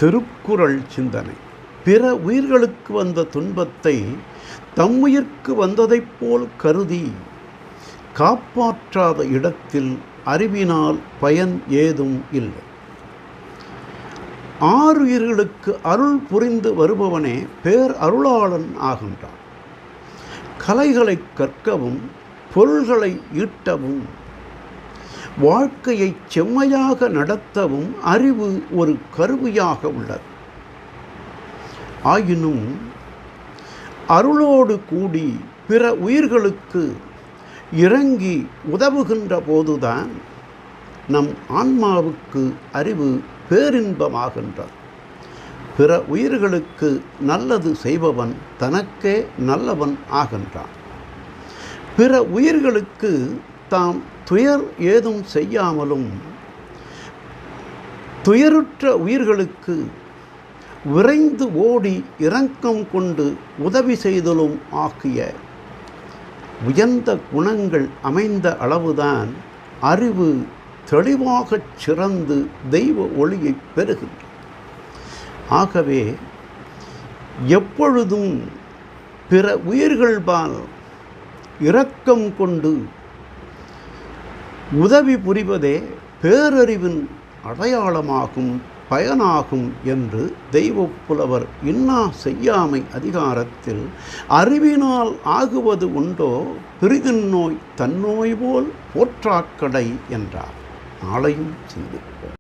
திருக்குறள் சிந்தனை. பிற உயிர்களுக்கு வந்த துன்பத்தை தம்முயிர்க்கு வந்ததைப் போல் கருதி காப்பாற்றாத இடத்தில் அறிவினால் பயன் ஏதும் இல்லை. ஆறுயிர்களுக்கு அருள் புரிந்து வருபவனே பேர் அருளாளன் ஆகின்றான். கலைகளை கற்கவும் பொருள்களை ஈட்டவும் வாழ்க்கையை செம்மையாக நடத்தவும் அறிவு ஒரு கருவியாக உள்ளது. ஆயினும் அருளோடு கூடி பிற உயிர்களுக்கு இறங்கி உதவுகின்ற போதுதான் நம் ஆன்மாவுக்கு அறிவு பேரின்பமாகின்றது. பிற உயிர்களுக்கு நல்லது செய்பவன் தனக்கே நல்லவன் ஆகின்றான். பிற உயிர்களுக்கு தாம் துயர் ஏதும் செய்யாமலும் துயருற்ற உயிர்களுக்கு விரைந்து ஓடி இரக்கம் கொண்டு உதவி செய்தலும் ஆகிய உயர்ந்த குணங்கள் அமைந்த அளவுதான் அறிவு தெளிவாகச் சிறந்து தெய்வ ஒளியை பெறுகின்றது. ஆகவே எப்பொழுதும் பிற உயிர்கள்பால் இரக்கம் கொண்டு உதவி புரிவதே பேரறிவின் அடையாளமாகும், பயனாகும் என்று தெய்வப் புலவர் இன்னா செய்யாமை அதிகாரத்தில் அறிவினால் ஆகுவது உண்டோ பிறிதின் நோய் தன்னோய் போல் போற்றாக்கடை என்றார். நாளையும் சிந்திப்போம்.